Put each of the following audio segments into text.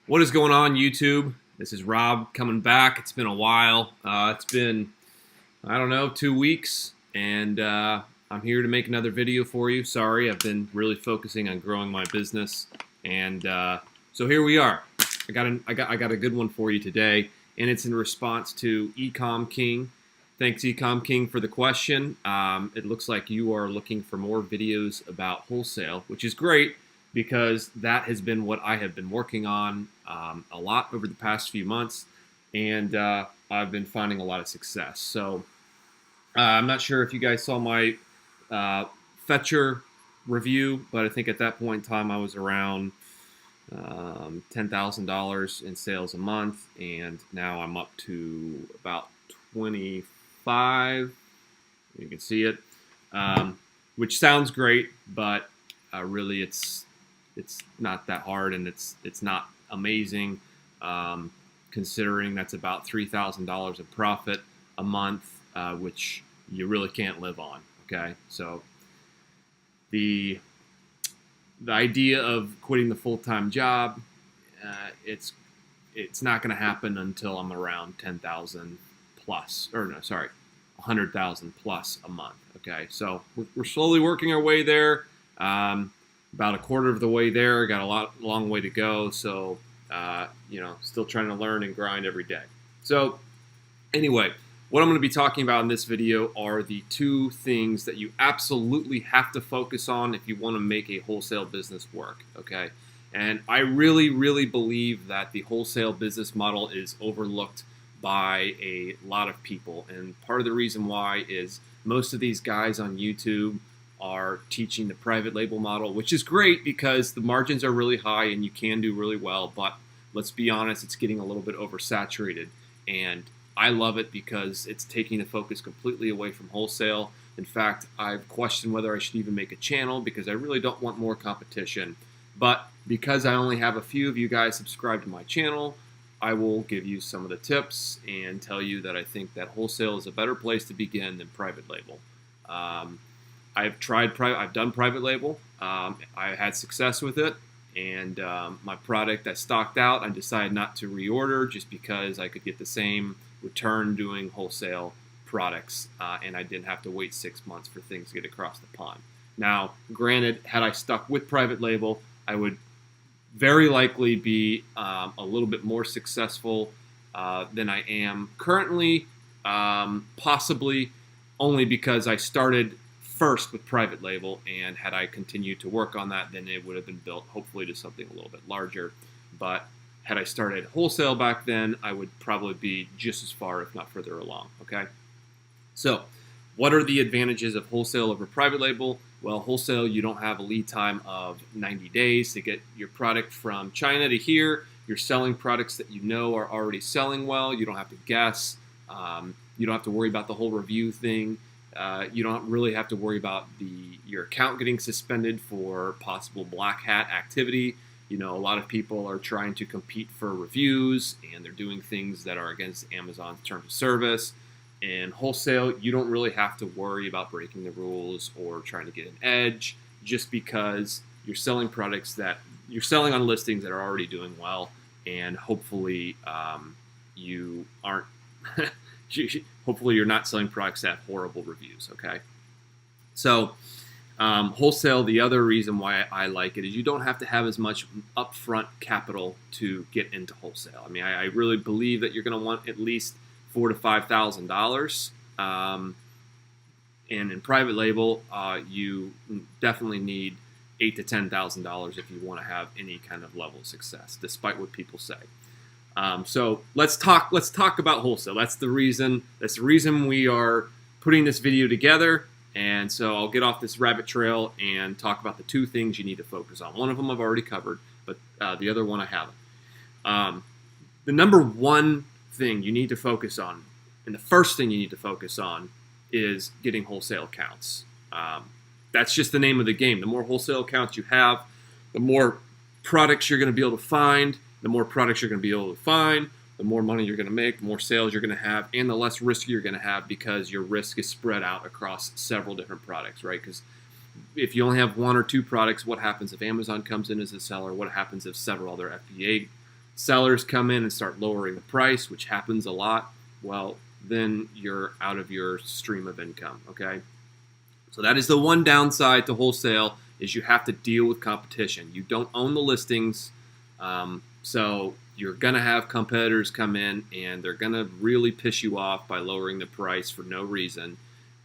What is going on, YouTube? This is Rob coming back. It's been a while. It's been, I don't know, 2 weeks, and I'm here to make another video for you. Sorry, I've been really focusing on growing my business, and so here we are. I got a good one for you today, and it's in response to Ecom King. Thanks, Ecom King, for the question. It looks like you are looking for more videos about wholesale, which is great, because that has been what I have been working on a lot over the past few months, and I've been finding a lot of success. So I'm not sure if you guys saw my Fetcher review, but I think at that point in time I was around $10,000 in sales a month, and now I'm up to about 25. You can see it, which sounds great, but really it's not that hard, and it's not amazing, considering that's about $3,000 of profit a month, which you really can't live on. Okay, so the idea of quitting the full-time job, it's not going to happen until I'm around 10,000 plus, or no, sorry, 100,000 plus a month. Okay, so we're slowly working our way there. About a quarter of the way there. Got a long way to go. So, still trying to learn and grind every day. So, anyway, what I'm going to be talking about in this video are the two things that you absolutely have to focus on if you want to make a wholesale business work. Okay, and I really, really believe that the wholesale business model is overlooked by a lot of people, and part of the reason why is most of these guys on YouTube are teaching the private label model, which is great because the margins are really high and you can do really well, but let's be honest, it's getting a little bit oversaturated, and I love it because it's taking the focus completely away from wholesale. In fact, I've questioned whether I should even make a channel because I really don't want more competition, but because I only have a few of you guys subscribed to my channel, I will give you some of the tips and tell you that I think that wholesale is a better place to begin than private label. I've done private label. I had success with it, and my product I stocked out, I decided not to reorder just because I could get the same return doing wholesale products, and I didn't have to wait 6 months for things to get across the pond. Now, granted, had I stuck with private label, I would very likely be a little bit more successful than I am currently, possibly only because I started first with private label, and had I continued to work on that, then it would have been built hopefully to something a little bit larger. But had I started wholesale back then, I would probably be just as far, if not further along. Okay, so what are the advantages of wholesale over private label? Well, wholesale, you don't have a lead time of 90 days to get your product from China to here. You're selling products that you know are already selling well. You don't have to guess. You don't have to worry about the whole review thing. You don't really have to worry about your account getting suspended for possible black hat activity. You know, a lot of people are trying to compete for reviews, and they're doing things that are against Amazon's terms of service. In wholesale, you don't really have to worry about breaking the rules or trying to get an edge, just because you're selling products that you're selling on listings that are already doing well, and hopefully you aren't hopefully you're not selling products that have horrible reviews. Okay, so wholesale, the other reason why I like it is you don't have to have as much upfront capital to get into wholesale. I mean, I really believe that you're going to want at least $4,000 to $5,000, and in private label, you definitely need $8,000 to $10,000 if you want to have any kind of level of success, despite what people say. So let's talk about wholesale. That's the reason we are putting this video together. And so I'll get off this rabbit trail and talk about the two things you need to focus on. One of them I've already covered, but the other one I haven't. The number one thing you need to focus on, and the first thing you need to focus on, is getting wholesale accounts. That's just the name of the game. The more wholesale accounts you have, the more products you're going to be able to find. The more products you're going to be able to find, the more money you're going to make, the more sales you're going to have, and the less risk you're going to have, because your risk is spread out across several different products, right? Because if you only have one or two products, what happens if Amazon comes in as a seller? What happens if several other FBA sellers come in and start lowering the price, which happens a lot, well, then you're out of your stream of income, okay? So that is the one downside to wholesale, is you have to deal with competition. You don't own the listings, so you're going to have competitors come in, and they're going to really piss you off by lowering the price for no reason,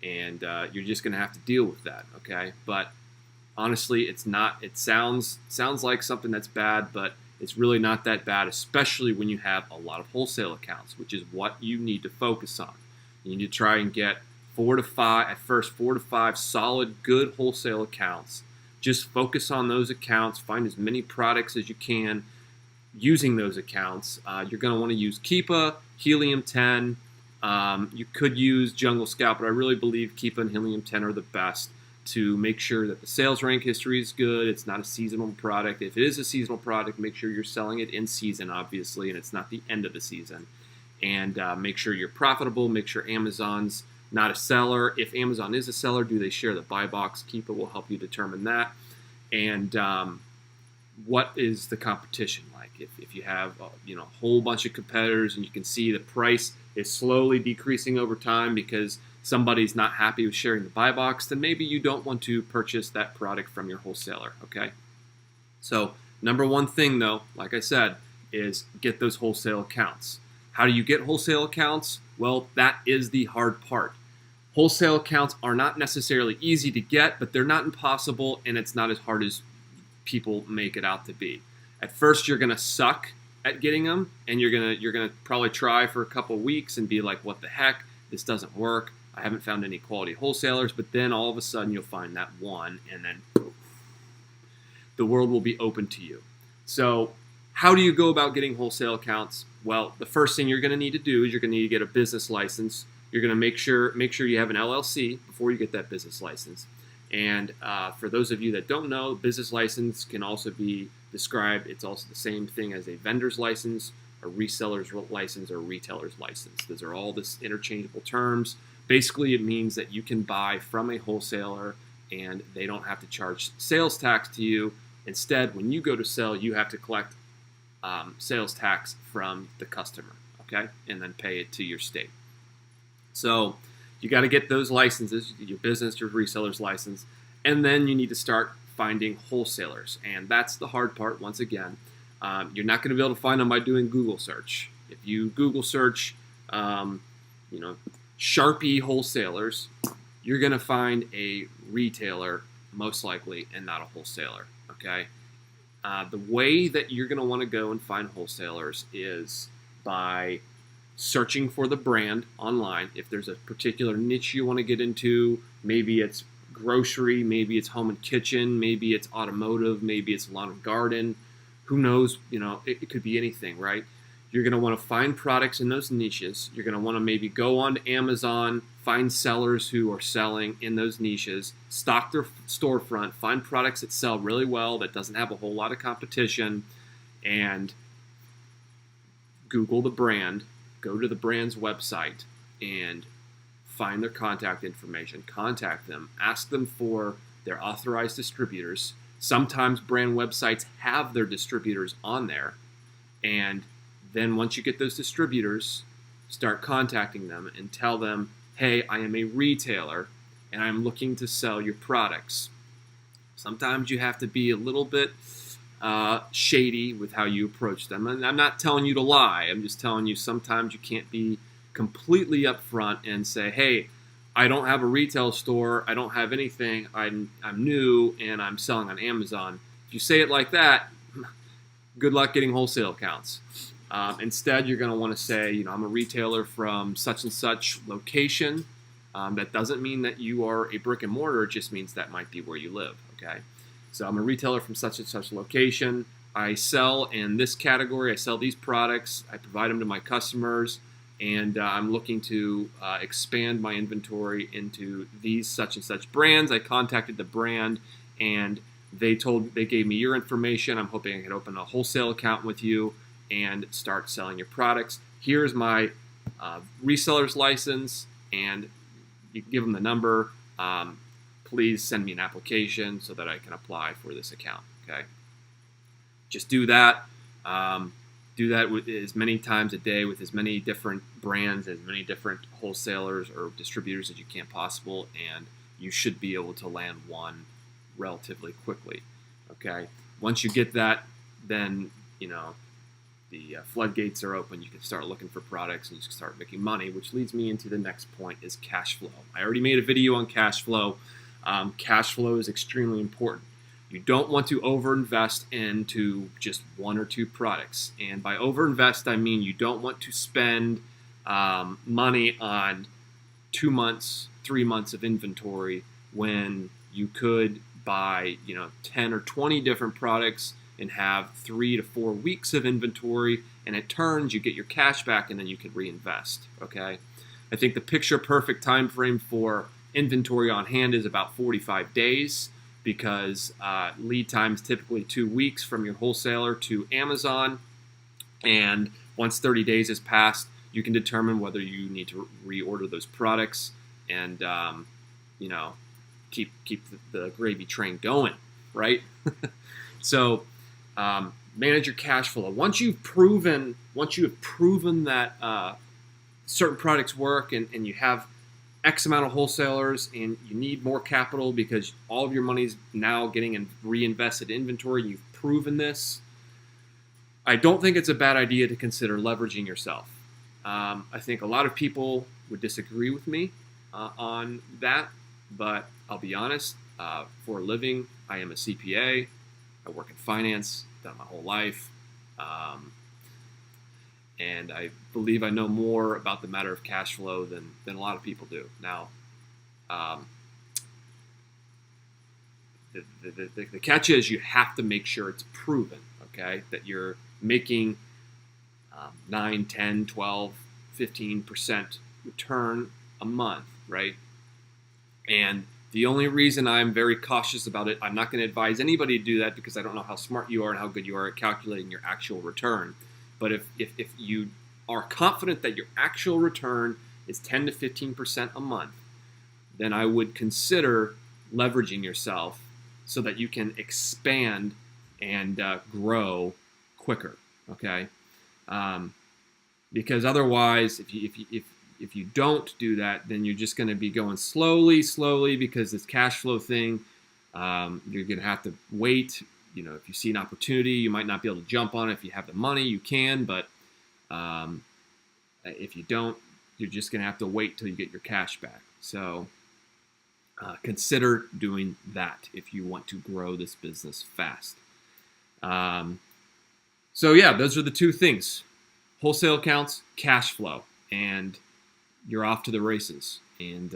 and you're just going to have to deal with that, okay? But honestly, it's not. It sounds like something that's bad, but it's really not that bad, especially when you have a lot of wholesale accounts, which is what you need to focus on. You need to try and get 4 to 5 solid, good wholesale accounts. Just focus on those accounts. Find as many products as you can using those accounts. You're going to want to use Keepa, Helium 10. You could use Jungle Scout, but I really believe Keepa and Helium 10 are the best to make sure that the sales rank history is good. It's not a seasonal product. If it is a seasonal product, make sure you're selling it in season, obviously, and it's not the end of the season. And make sure you're profitable. Make sure Amazon's not a seller. If Amazon is a seller, do they share the buy box? Keepa will help you determine that. And what is the competition like? If you have a whole bunch of competitors and you can see the price is slowly decreasing over time because somebody's not happy with sharing the buy box, then maybe you don't want to purchase that product from your wholesaler, okay? So number one thing, though, like I said, is get those wholesale accounts. How do you get wholesale accounts? Well, that is the hard part. Wholesale accounts are not necessarily easy to get, but they're not impossible, and it's not as hard as people make it out to be. At first, you're going to suck at getting them, and you're gonna probably try for a couple weeks and be like, what the heck? This doesn't work. I haven't found any quality wholesalers, but then all of a sudden you'll find that one, and then poof, the world will be open to you. So how do you go about getting wholesale accounts? Well, the first thing you're going to need to do is you're going to need to get a business license. You're going to make sure you have an LLC before you get that business license. And for those of you that don't know, business license can also be described. It's also the same thing as a vendor's license, a reseller's license, or a retailer's license. Those are all this interchangeable terms. Basically, it means that you can buy from a wholesaler and they don't have to charge sales tax to you. Instead, when you go to sell, you have to collect sales tax from the customer, okay, and then pay it to your state. So you got to get those licenses, your business, your reseller's license, and then you need to start finding wholesalers. And that's the hard part, once again. You're not going to be able to find them by doing Google search. If you Google search, Sharpie wholesalers, you're going to find a retailer, most likely, and not a wholesaler, okay? The way that you're going to want to go and find wholesalers is by searching for the brand online. If there's a particular niche you want to get into, maybe it's grocery, maybe it's home and kitchen, maybe it's automotive, maybe it's lawn and garden, who knows, it could be anything, right? You're going to want to find products in those niches. You're going to want to maybe go on to Amazon, find sellers who are selling in those niches, stock their storefront, find products that sell really well, that doesn't have a whole lot of competition, and Google the brand, go to the brand's website, and find their contact information, contact them, ask them for their authorized distributors. Sometimes brand websites have their distributors on there, and then once you get those distributors, start contacting them and tell them, hey, I am a retailer and I'm looking to sell your products. Sometimes you have to be a little bit shady with how you approach them. And I'm not telling you to lie. I'm just telling you sometimes you can't be completely upfront and say, hey, I don't have a retail store. I don't have anything. I'm new and I'm selling on Amazon. If you say it like that, good luck getting wholesale accounts. Instead, you're going to want to say, I'm a retailer from such and such location. That doesn't mean that you are a brick and mortar. It just means that might be where you live, okay? So I'm a retailer from such and such location. I sell in this category. I sell these products. I provide them to my customers. And I'm looking to expand my inventory into these such and such brands. I contacted the brand, and they gave me your information. I'm hoping I can open a wholesale account with you and start selling your products. Here's my reseller's license, and you can give them the number. Please send me an application so that I can apply for this account, okay? Just do that. Do that with as many times a day with as many different brands, as many different wholesalers or distributors as you can possible, and you should be able to land one relatively quickly. Okay. Once you get that, then the floodgates are open. You can start looking for products and you can start making money, which leads me into the next point: is cash flow. I already made a video on cash flow. Cash flow is extremely important. You don't want to overinvest into just one or two products. And by overinvest, I mean you don't want to spend money on 2 months, 3 months of inventory when you could buy 10 or 20 different products and have 3 to 4 weeks of inventory, and it turns, you get your cash back, and then you can reinvest. Okay, I think the picture perfect time frame for inventory on hand is about 45 days, because lead time is typically 2 weeks from your wholesaler to Amazon, and once 30 days has passed, you can determine whether you need to reorder those products and keep the gravy train going, right? So manage your cash flow. Once you have proven that certain products work, and you have X amount of wholesalers, and you need more capital because all of your money's now getting reinvested in inventory, you've proven this, I don't think it's a bad idea to consider leveraging yourself. I think a lot of people would disagree with me on that, but I'll be honest, for a living, I am a CPA. I work in finance, done my whole life, and I believe I know more about the matter of cash flow than a lot of people do. Now, the catch is you have to make sure it's proven, okay, that you're making 9, 10, 12, 15% return a month, right? And the only reason I'm very cautious about it, I'm not going to advise anybody to do that because I don't know how smart you are and how good you are at calculating your actual return. But if you are confident that your actual return is 10 to 15% a month, then I would consider leveraging yourself so that you can expand and grow quicker. Okay, because otherwise, if you don't do that, then you're just going to be going slowly because this cash flow thing, you're going to have to wait. If you see an opportunity, you might not be able to jump on it. If you have the money, you can, but if you don't, you're just going to have to wait till you get your cash back. So consider doing that if you want to grow this business fast. So yeah, those are the two things: wholesale accounts, cash flow, and you're off to the races. And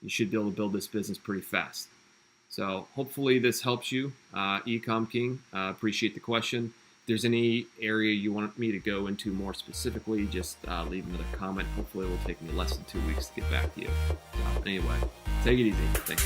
you should be able to build this business pretty fast. So hopefully this helps you, Ecom King. Appreciate the question. If there's any area you want me to go into more specifically, just leave another comment. Hopefully it will take me less than 2 weeks to get back to you. Anyway, take it easy. Thank you.